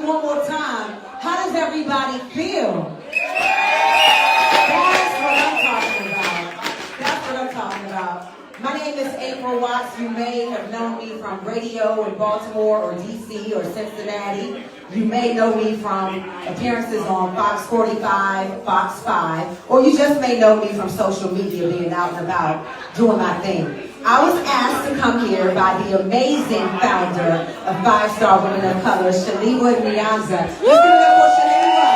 one more time. How does everybody feel? That's what I'm talking about. My name is April Watts. You may have known me from radio in Baltimore or DC or Cincinnati. You may know me from appearances on Fox 45, Fox 5, or you just may know me from social media, being out and about, doing my thing. I was asked to come here by the amazing founder of 5-Star Women of Color, Shaliwa Nyanza. Let's give it up for Shaliwa.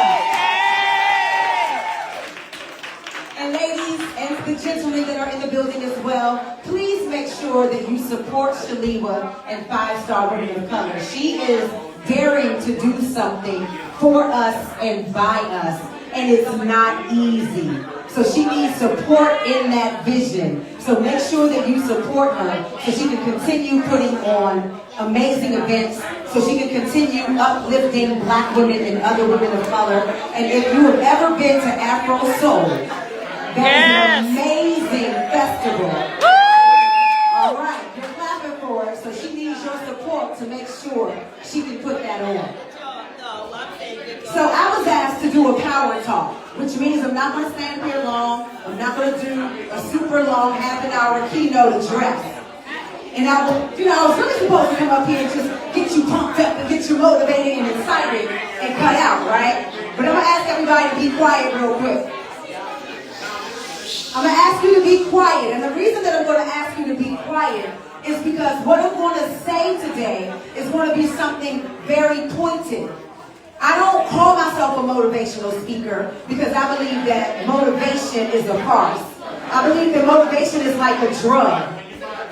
And ladies and the gentlemen that are in the building as well, please make sure that you support Shaliwa and 5-Star Women of Color. She is daring to do something for us and by us, and it's not easy. So she needs support in that vision. So make sure that you support her so she can continue putting on amazing events, so she can continue uplifting Black women and other women of color. And if you have ever been to Afro Soul, that is an amazing festival. All right, you're clapping for it, so she needs your support to make sure she can put that on. So I was asked to do a power talk, which means I'm not going to stand here long. I'm not going to do a super long half-an-hour keynote address. And I was really supposed to come up here and just get you pumped up and get you motivated and excited and cut out, right? But I'm going to ask everybody to be quiet real quick. I'm going to ask you to be quiet. And the reason that I'm going to ask you to be quiet is because what I'm going to say today is going to be something very pointed. I don't call myself a motivational speaker because I believe that motivation is a farce. I believe that motivation is like a drug.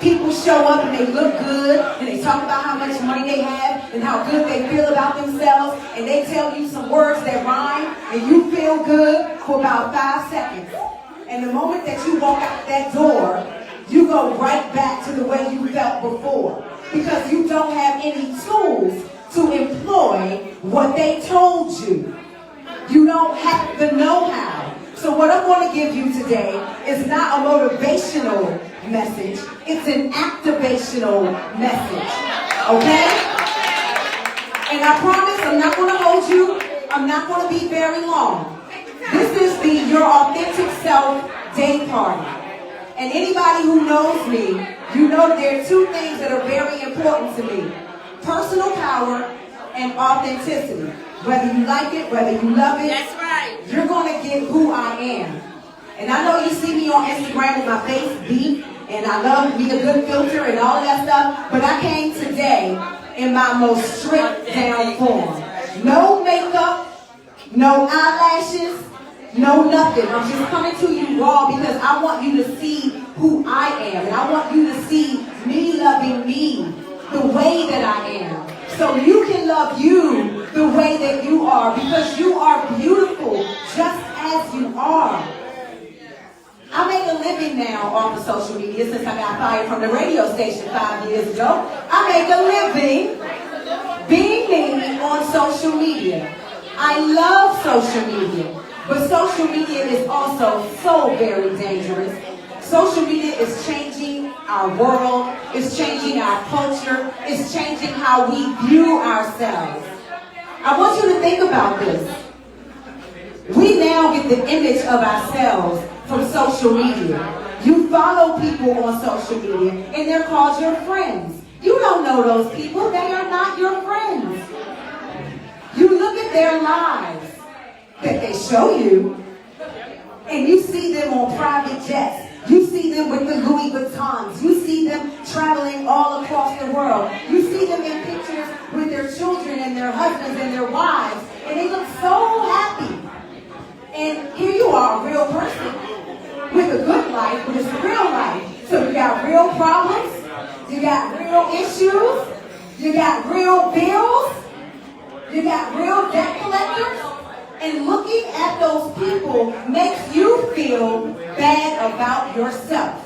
People show up and they look good and they talk about how much money they have and how good they feel about themselves, and they tell you some words that rhyme and you feel good for about 5 seconds. And the moment that you walk out that door, you go right back to the way you felt before because you don't have any tools to employ what they told you. You don't have the know-how. So what I'm going to give you today is not a motivational message. It's an activational message. Okay? And I promise I'm not going to hold you. I'm not going to be very long. This is the Your Authentic Self Day Party. And anybody who knows me, you know there are 2 things that are very important to me. Personal power and authenticity. Whether you like it, whether you love it, that's right. You're going to get who I am. And I know you see me on Instagram with my face beat, and I love me a good filter and all of that stuff, but I came today in my most stripped down form. No makeup, no eyelashes, no nothing. I'm just coming to you raw because I want you to see who I am, and I want you to see me loving me the way that I am. So you can love you the way that you are because you are beautiful just as you are. I make a living now off of social media since I got fired from the radio station 5 years ago. I make a living being me on social media. I love social media, but social media is also so very dangerous. Social media is changing our world, it's changing our culture, it's changing how we view ourselves. I want you to think about this. We now get the image of ourselves from social media. You follow people on social media and they're called your friends. You don't know those people, they are not your friends. You look at their lives that they show you and you see them on private jets. You see them with the Louis Vuittons. You see them traveling all across the world. You see them in pictures with their children and their husbands and their wives. And they look so happy. And here you are, a real person with a good life, but it's real life. So you got real problems. You got real issues. You got real bills. You got real debt collectors. And looking at those people makes you feel bad about yourself.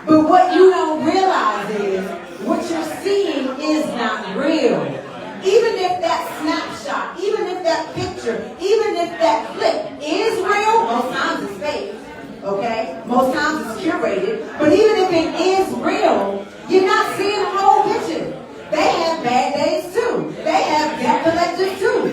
But what you don't realize is what you're seeing is not real. Even if that snapshot, even if that picture, even if that clip is real, most times it's fake, okay? Most times it's curated. But even if it is real, you're not seeing the whole picture. They have bad days too. They have debt collectors too.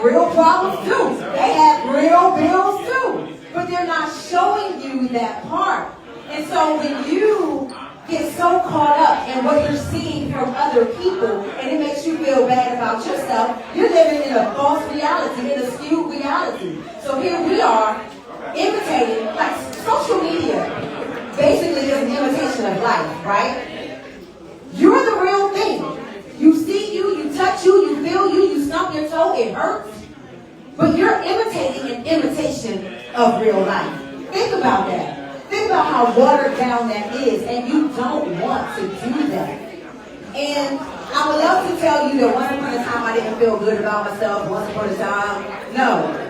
have real problems too. They have real bills too. But they're not showing you that part. And so when you get so caught up in what you're seeing from other people and it makes you feel bad about yourself, you're living in a false reality, in a skewed reality. So here we are imitating, like social media basically is an imitation of life, right? You're the real thing. You see you touch you feel you stump your toe, it hurts. But you're imitating an imitation of real life. Think about that. Think about how watered down that is, and you don't want to do that. And I would love to tell you that once upon a time I didn't feel good about myself, once upon a time. No.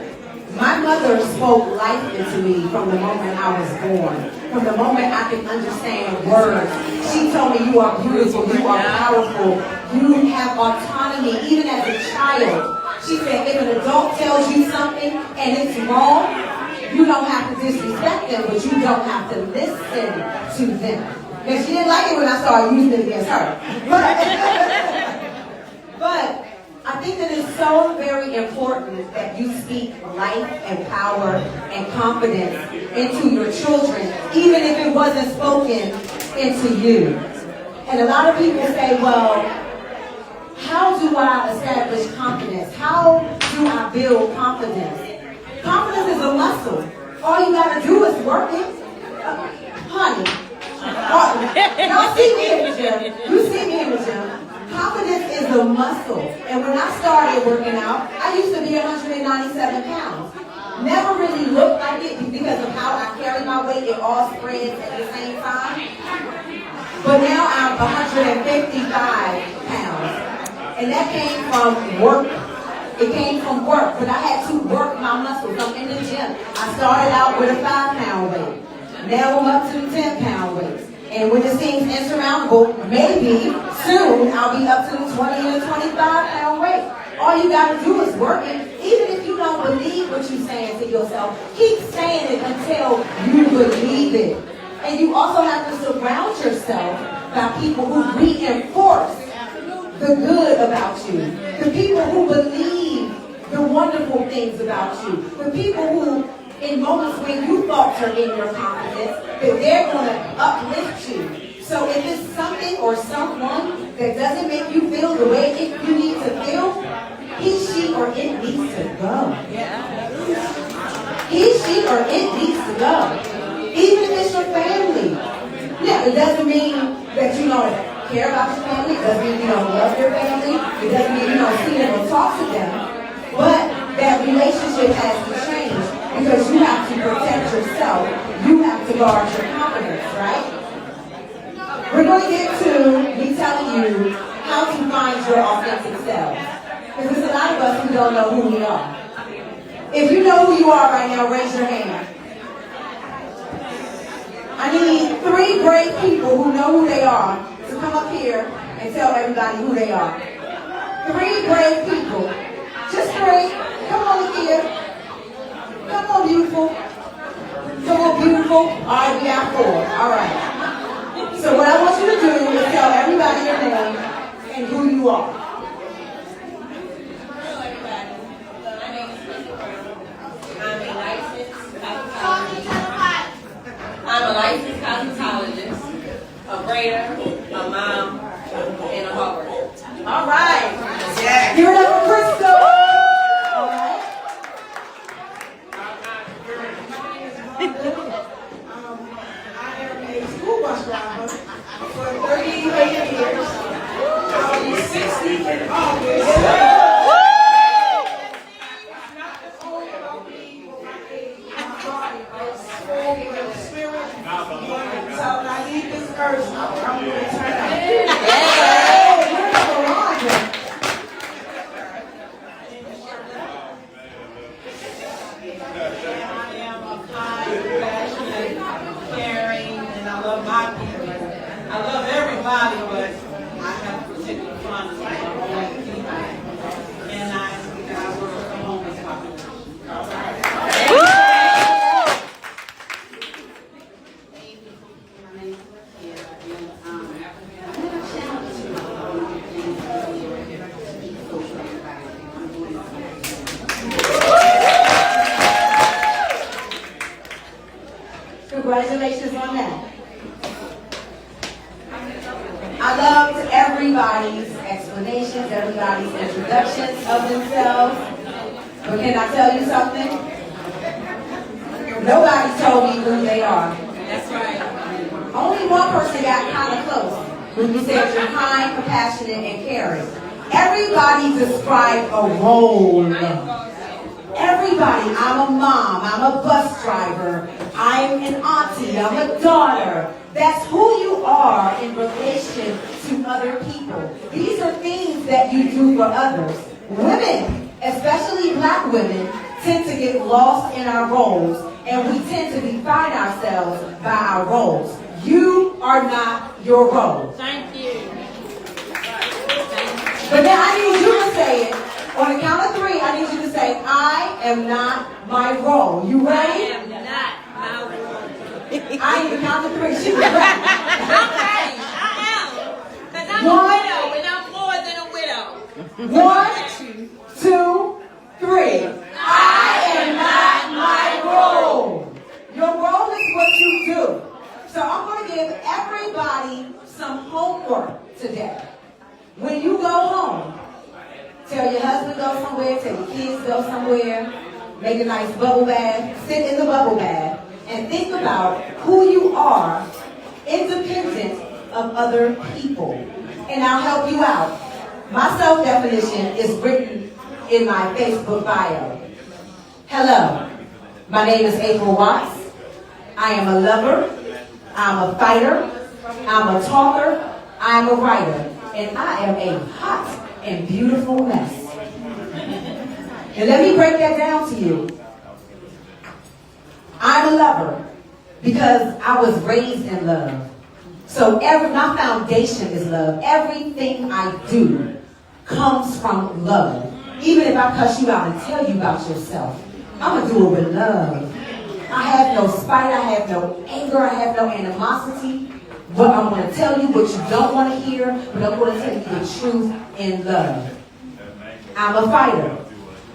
My mother spoke life into me from the moment I was born. From the moment I could understand words. She told me you are beautiful, you are powerful, you have autonomy, even as a child. She said if an adult tells you something and it's wrong, you don't have to disrespect them, but you don't have to listen to them. And she didn't like it when I started using it against her. But I think that it's so very important that you speak life and power and confidence into your children, even if it wasn't spoken into you. And a lot of people say, well, how do I establish confidence? How do I build confidence? Confidence is a muscle. All you gotta do is work it. Honey. Y'all see me in the gym. You see me in the gym. Confidence is a muscle. And when I started working out, I used to be 197 pounds. Never really looked like it because of how I carry my weight. It all spreads at the same time. But now I'm 155 pounds. And that came from work. It came from work, but I had to work my muscles. I'm in the gym. I started out with a 5-pound weight. Now I'm up to the 10-pound weight. And when it seems insurmountable, maybe soon I'll be up to the 20 and 25-pound weight. All you gotta do is work it. Even if you don't believe what you're saying to yourself, keep saying it until you believe it. And you also have to surround yourself by people who reinforce the good about you. The people who believe the wonderful things about you. The people who, in moments when you falter in your confidence, that they're going to uplift you. So if it's something or someone that doesn't make you feel the way you need to feel, he, she, or it needs to go. He, she, or it needs to go. Even if it's your family. Yeah, it doesn't mean that you don't care about your family. It doesn't mean you don't love your family. It doesn't mean you don't see them or talk to them. But that relationship has to change because you have to protect yourself. You have to guard your confidence, right? We're going to get to me telling you how to find your authentic self. Because there's a lot of us who don't know who we are. If you know who you are right now, raise your hand. I need 3 brave people who know who they are to come up here and tell everybody who they are. 3 brave people. Just 3. Come on here. Come on, beautiful. Come on, beautiful. All right, we got 4. All right. So what I want you to do is tell everybody your name and who you are. Hello, everybody. My name is Crystal. I'm a licensed cosmetologist, a braider, a mom, and a hauler. All right. Yeah. Give it up for Congratulations on that. I loved everybody's explanations, everybody's introductions of themselves. But can I tell you something? Nobody told me who they are. That's right. Only one person got kind of close when you said you're kind, compassionate, and caring. Everybody described a role. Everybody. I'm a mom. I'm a bus driver. I'm an auntie. I'm a daughter. That's who you are in relation to other people. These are things that you do for others. Women, especially black women, tend to get lost in our roles, and we tend to define ourselves by our roles. You are not your role. Thank you. But now I need you to say it. On the count of 3, I need you to say, I am not my role. You I ready? am not my role. I need to count to 3. She was ready. I'm ready. I am. Because I'm a widow, and I'm more than a widow. 1, 2, 3. I am not my role. Your role is what you do. So I'm going to give everybody some homework today. When you go home, tell your husband go somewhere, tell your kids go somewhere, make a nice bubble bath, sit in the bubble bath, and think about who you are independent of other people. And I'll help you out. My self-definition is written in my Facebook bio. Hello, my name is April Watts. I am a lover, I'm a fighter, I'm a talker, I'm a writer, and I am a hot and beautiful mess. And let me break that down to you. I'm a lover because I was raised in love. So my foundation is love. Everything I do comes from love. Even if I cuss you out and tell you about yourself, I'm going to do it with love. I have no spite, I have no anger, I have no animosity. What I'm going to tell you, what you don't want to hear, but I'm going to tell you the truth in love. I'm a fighter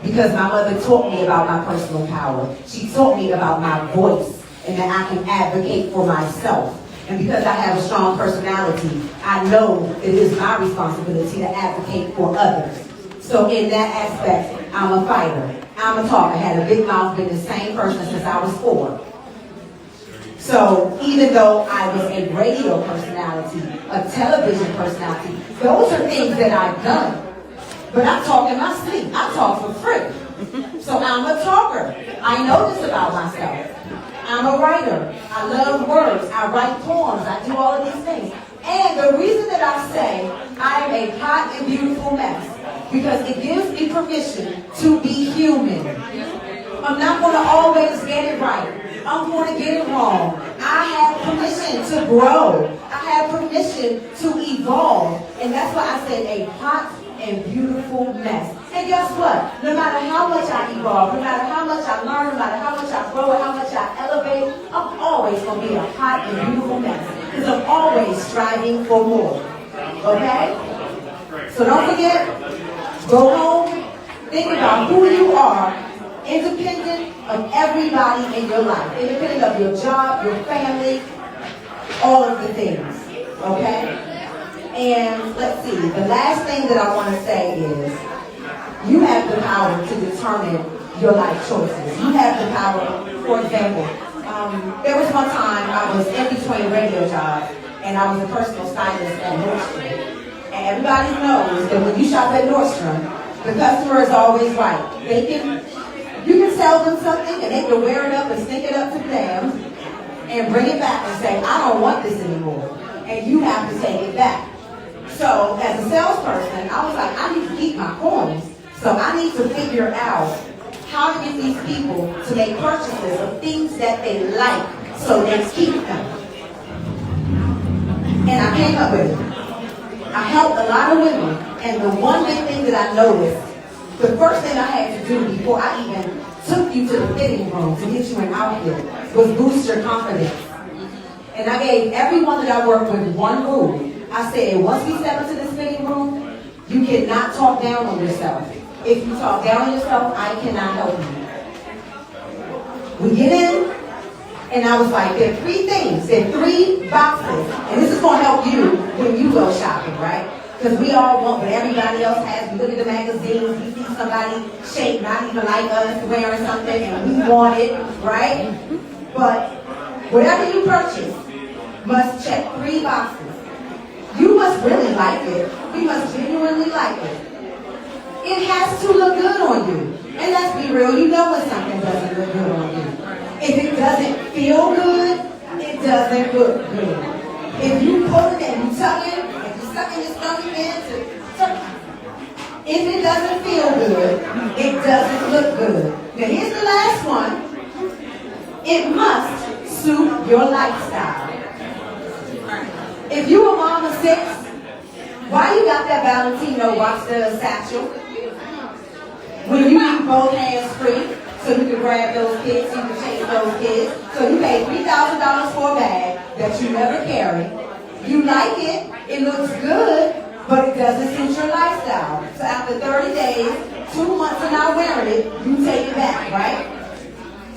because my mother taught me about my personal power. She taught me about my voice and that I can advocate for myself. And because I have a strong personality, I know it is my responsibility to advocate for others. So in that aspect, I'm a fighter. I'm a talker. I had a big mouth, been the same person since I was 4. So even though I was a radio personality, a television personality, those are things that I've done. But I talk in my sleep. I talk for free. So I'm a talker. I know this about myself. I'm a writer. I love words. I write poems. I do all of these things. And the reason that I say I am a hot and beautiful mess, because it gives me permission to be human. I'm not going to always get it right. I'm going to get it wrong. I have permission to grow. I have permission to evolve. And that's why I said a hot and beautiful mess. And guess what? No matter how much I evolve, no matter how much I learn, no matter how much I grow, or how much I elevate, I'm always going to be a hot and beautiful mess. Because I'm always striving for more. Okay? So don't forget, go home, think about who you are, independent of everybody in your life, independent of your job, your family, all of the things, okay? And let's see, the last thing that I want to say is, you have the power to determine your life choices. You have the power, for example, there was one time I was in between radio jobs, and I was a personal stylist at Nordstrom. And everybody knows that when you shop at Nordstrom, the customer is always right. You can sell them something and they can wear it up and stick it up to them and bring it back and say, I don't want this anymore. And you have to take it back. So as a salesperson, I was like, I need to keep my coins. So I need to figure out how to get these people to make purchases of things that they like so they keep them. And I came up with it. I helped a lot of women, and the one big thing that I noticed, the first thing I had to do before I even took you to the fitting room to get you an outfit was boost your confidence. And I gave everyone that I worked with one rule. I said, once we step into this fitting room, you cannot talk down on yourself. If you talk down on yourself, I cannot help you. We get in, And I was like, there are three things, there are three boxes. And this is going to help you when you go shopping, right? Because we all want what everybody else has. We look at the magazines, we see somebody shaped not even like us wearing something, and we want it, right? But whatever you purchase must check three boxes. You must really like it. You must genuinely like it. It has to look good on you. And let's be real, you know when something doesn't look good on you. If it doesn't feel good, it doesn't look good. If you pull it and you tuck it, and you suck in your stomach in to tuck, if it doesn't feel good, it doesn't look good. Now here's the last one. It must suit your lifestyle. If you a mom of 6, why you got that Valentino watch the satchel? When you need both hands free, so you can grab those kids, you can chase those kids. So you pay $3,000 for a bag that you never carry. You like it, it looks good, but it doesn't suit your lifestyle. So after 30 days, 2 months of not wearing it, you take it back, right?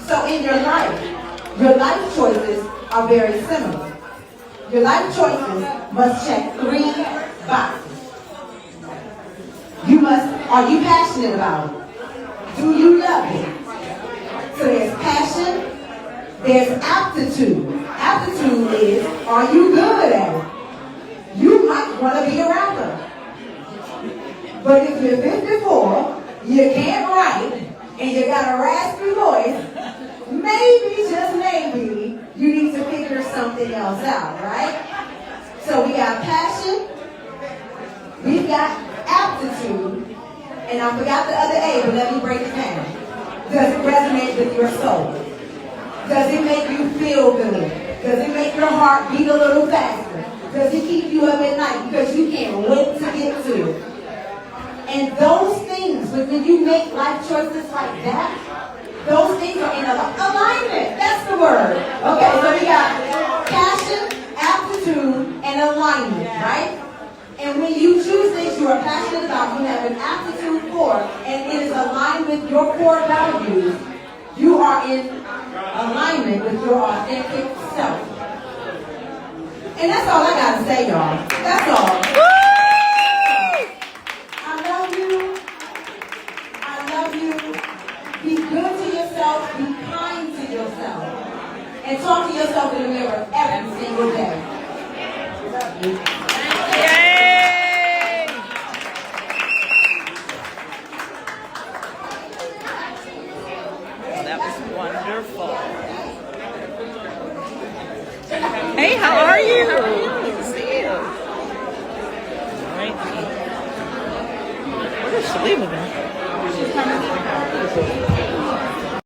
So in your life choices are very similar. Your life choices must check 3 boxes. Are you passionate about it? Do you love it? So there's passion, there's aptitude. Aptitude is, are you good at it? You might want to be a rapper. But if you're 54, you can't write, and you got a raspy voice, maybe, just maybe, you need to figure something else out, right? So we got passion, we've got aptitude, and I forgot the other A, but let me break it down. Does it resonate with your soul? Does it make you feel good? Does it make your heart beat a little faster? Does it keep you up at night because you can't wait to get to it? And those things, when you make life choices like that, those things are in alignment. That's the word. Okay, so we got passion, aptitude, and alignment, right? And when you choose things you are passionate about, you have an aptitude for, and it is aligned with your core values, you are in alignment with your authentic self. And that's all I got to say, y'all. That's all. I love you. I love you. Be good to yourself. Be kind to yourself. And talk to yourself in the mirror every single day. Love you. That was wonderful. Hey, how are you?